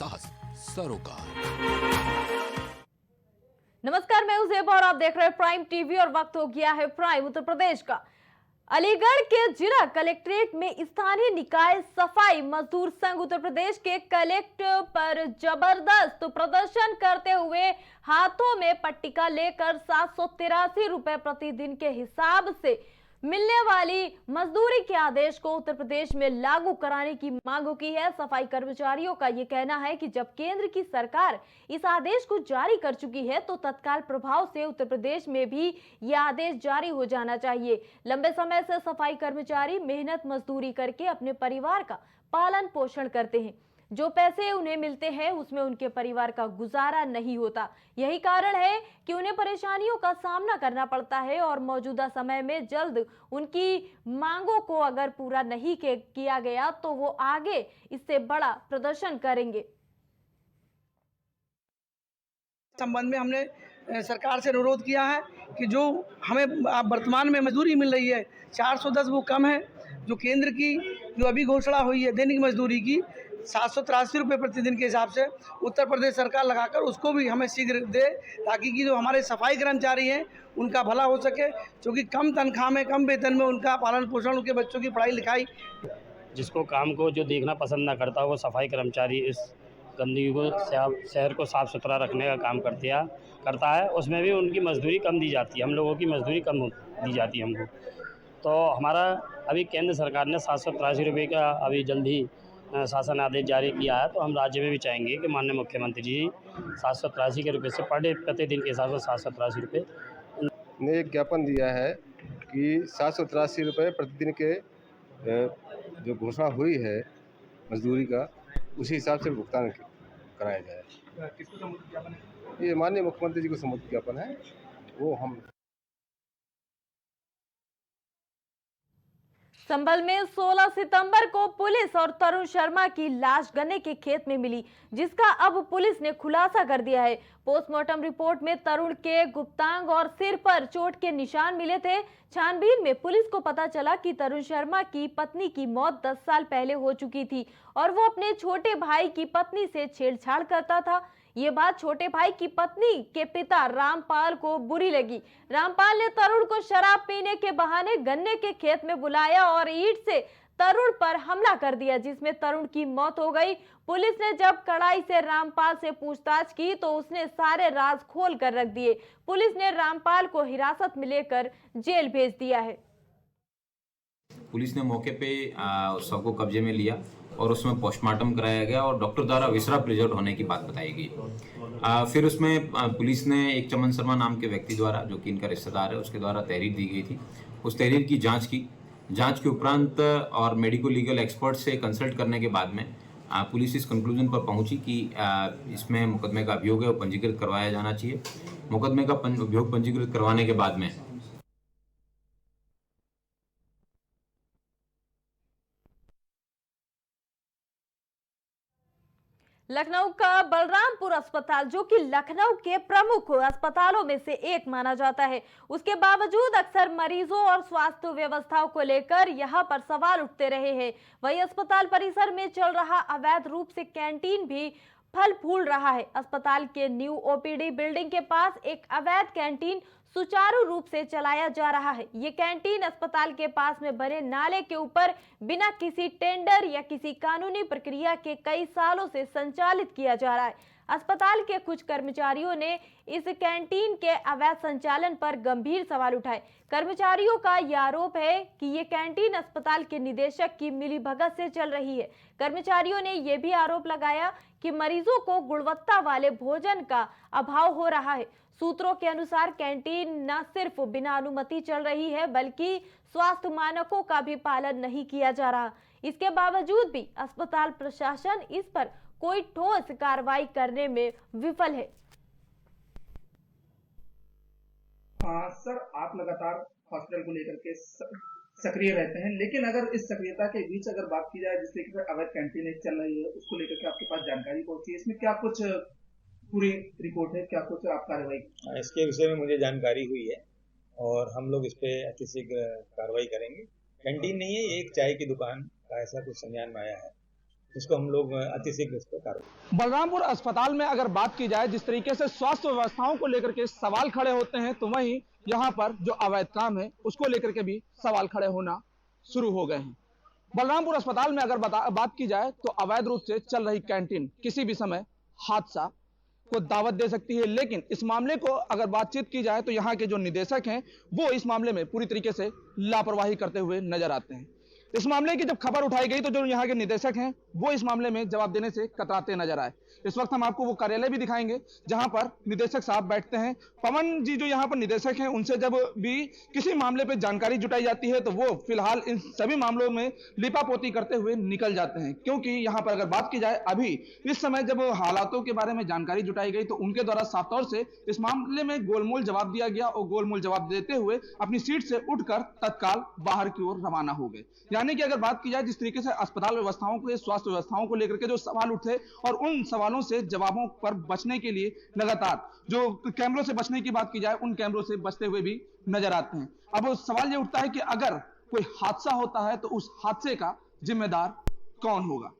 एहसास सरोकार। नमस्कार, मैं हूं ज़ेबा और आप देख रहे हैं प्राइम टीवी और वक्त हो गया है प्राइम उत्तर प्रदेश का। अलीगढ़ के जिला कलेक्ट्रेट में स्थानीय निकाय सफाई मजदूर संघ उत्तर प्रदेश के कलेक्टर पर जबरदस्त प्रदर्शन करते हुए हाथों में पट्टिका लेकर 783 रुपए प्रतिदिन के हिसाब से मिलने वाली मजदूरी के आदेश को उत्तर प्रदेश में लागू कराने की मांग की है। सफाई कर्मचारियों का यह कहना है कि जब केंद्र की सरकार इस आदेश को जारी कर चुकी है तो तत्काल प्रभाव से उत्तर प्रदेश में भी यह आदेश जारी हो जाना चाहिए। लंबे समय से सफाई कर्मचारी मेहनत मजदूरी करके अपने परिवार का पालन पोषण करते हैं। जो पैसे उन्हें मिलते हैं उसमें उनके परिवार का गुजारा नहीं होता। यही कारण है कि उन्हें परेशानियों का सामना करना पड़ता है और मौजूदा समय में जल्द उनकी मांगों को अगर पूरा नहीं किया गया तो वो आगे इससे बड़ा प्रदर्शन करेंगे। संबंध में हमने सरकार से अनुरोध किया है कि जो हमें वर्तमान में मजदूरी मिल रही है 410 वो कम है। जो केंद्र की जो अभी घोषणा हुई है दैनिक मजदूरी की 783 रुपये प्रतिदिन के हिसाब से उत्तर प्रदेश सरकार लगाकर उसको भी हमें शीघ्र दे, ताकि कि जो हमारे सफाई कर्मचारी हैं उनका भला हो सके, क्योंकि कम तनख्वाह में कम वेतन में उनका पालन पोषण, उनके बच्चों की पढ़ाई लिखाई। जिसको काम को जो देखना पसंद ना करता वो सफाई कर्मचारी इस गंदगी को शहर को साफ़ सुथरा रखने का काम करता है, उसमें भी उनकी मजदूरी कम दी जाती है। हम लोगों की मजदूरी कम दी जाती है हमको। तो हमारा अभी केंद्र सरकार ने 783 रुपये का अभी जल्द ही शासन आदेश जारी किया है, तो हम राज्य में भी चाहेंगे कि माननीय मुख्यमंत्री जी 783 के रुपये से पर डे प्रतिदिन के हिसाब से 783 रुपये ने एक ज्ञापन दिया है कि 783 रुपये प्रतिदिन के जो घोषणा हुई है मजदूरी का उसी हिसाब से भुगतान कराया जाए। किसको संबोधित ज्ञापन है? ये माननीय मुख्यमंत्री जी को संबोधित ज्ञापन है, वो हम। संभल में 16 सितंबर को पुलिस और तरुण शर्मा की लाश गन्ने के खेत में मिली, जिसका अब पुलिस ने खुलासा कर दिया है। पोस्टमार्टम रिपोर्ट में तरुण के गुप्तांग और सिर पर चोट के निशान मिले थे। छानबीन में पुलिस को पता चला कि तरुण शर्मा की पत्नी की मौत 10 साल पहले हो चुकी थी और वो अपने छोटे भाई की पत्नी से छेड़छाड़ करता था। ये बात छोटे भाई की पत्नी के पिता रामपाल को बुरी लगी। रामपाल ने तरुण को शराब पीने के बहाने गन्ने के खेत में बुलाया और ईंट से तरुण पर हमला कर दिया, जिसमें तरुण की मौत हो गई। पुलिस ने जब कड़ाई से रामपाल से पूछताछ की तो उसने सारे राज खोल कर रख दिए। पुलिस ने रामपाल को हिरासत में लेकर जेल भेज दिया है। पुलिस ने मौके पे शव को कब्जे में लिया और उसमें पोस्टमार्टम कराया गया और डॉक्टर द्वारा विसरा प्रिजर्व होने की बात बताई गई। फिर उसमें पुलिस ने एक चमन शर्मा नाम के व्यक्ति द्वारा, जो कि इनका रिश्तेदार है, उसके द्वारा तहरीर दी गई थी। उस तहरीर की जांच के उपरांत और मेडिको लीगल एक्सपर्ट से कंसल्ट करने के बाद में पुलिस इस कंक्लूजन पर पहुंची कि इसमें मुकदमे का अभियोग है वो पंजीकृत करवाया जाना चाहिए। मुकदमे का अभियोग पंजीकृत करवाने के बाद में लखनऊ का बलरामपुर अस्पताल, जो कि लखनऊ के प्रमुख अस्पतालों में से एक माना जाता है, उसके बावजूद अक्सर मरीजों और स्वास्थ्य व्यवस्थाओं को लेकर यहां पर सवाल उठते रहे हैं। वहीं अस्पताल परिसर में चल रहा अवैध रूप से कैंटीन भी फल फूल रहा है। अस्पताल के न्यू ओपीडी बिल्डिंग के पास एक अवैध कैंटीन सुचारू रूप से चलाया जा रहा है। ये कैंटीन अस्पताल के पास में बने नाले के ऊपर बिना किसी टेंडर या किसी कानूनी प्रक्रिया के कई सालों से संचालित किया जा रहा है। अस्पताल के कुछ कर्मचारियों ने इस कैंटीन के अवैध संचालन पर गंभीर सवाल उठाए। कर्मचारियों का यह आरोप है कि ये कैंटीन अस्पताल के निदेशक की मिलीभगत से चल रही है। कर्मचारियों ने यह भी आरोप लगाया कि मरीजों को गुणवत्ता वाले भोजन का अभाव हो रहा है। सूत्रों के अनुसार कैंटीन न सिर्फ बिना अनुमति चल रही है, बल्कि स्वास्थ्य मानकों का भी पालन नहीं किया जा रहा। इसके बावजूद भी अस्पताल प्रशासन इस पर कोई ठोस कार्रवाई करने में विफल है। सर, आप लगातार हॉस्पिटल को लेकर के सक्रिय रहते हैं, लेकिन अगर इस सक्रियता के बीच अगर बात की जाए जिससे कि अवैध कैंटीन चल रही है, उसको लेकर के आपके पास जानकारी पहुंची है, इसमें क्या कुछ पूरी रिपोर्ट है, क्या कुछ आप कार्रवाई? इसके विषय में मुझे जानकारी हुई है और हम लोग इस पे अतिशीघ्र कार्रवाई करेंगे। कैंटीन नहीं है, ये एक चाय की दुकान का ऐसा कुछ संज्ञान में आया है उसको हम लोग अतिशीघ्र इस पर कार्रवाई। बलरामपुर अस्पताल में अगर बात की जाए जिस तरीके से स्वास्थ्य व्यवस्थाओं को लेकर के सवाल खड़े होते हैं, तो वहीं यहाँ पर जो अवैध काम है उसको लेकर के भी सवाल खड़े होना शुरू हो गए हैं। बलरामपुर अस्पताल में अगर बात की जाए तो अवैध रूप से चल रही कैंटीन किसी भी समय हादसा को दावत दे सकती है, लेकिन इस मामले को अगर बातचीत की जाए तो यहाँ के जो निदेशक हैं वो इस मामले में पूरी तरीके से लापरवाही करते हुए नजर आते हैं। इस मामले की जब खबर उठाई गई तो जो यहाँ के निदेशक हैं वो इस मामले में जवाब देने से कतराते नजर आए। इस वक्त हम आपको वो कार्यालय भी दिखाएंगे जहां पर निदेशक साहब बैठते हैं। पवन जी जो यहाँ पर निदेशक हैं, उनसे जब भी किसी मामले पे जानकारी जुटाई जाती है तो वो फिलहाल इन सभी मामलों में लिपापोती करते हुए निकल जाते हैं, क्योंकि यहाँ पर अगर बात की जाए अभी इस समय जब हालातों के बारे में जानकारी जुटाई गई तो उनके द्वारा साफ तौर से इस मामले में गोलमोल जवाब दिया गया और गोलमोल जवाब देते हुए अपनी सीट से उठकर तत्काल बाहर की ओर रवाना हो गए। यानी कि अगर बात की जाए जिस तरीके से अस्पताल व्यवस्थाओं को, स्वास्थ्य व्यवस्थाओं को लेकर के जो सवाल उठे और उन सवालों से जवाबों पर बचने के लिए लगातार जो कैमरों से बचने की बात की जाए उन कैमरों से बचते हुए भी नजर आते हैं। अब सवाल ये उठता है कि अगर कोई हादसा होता है तो उस हादसे का जिम्मेदार कौन होगा।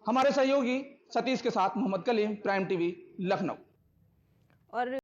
हमारे सहयोगी सतीश के साथ मोहम्मद कलीम, प्राइम टीवी, लखनऊ। और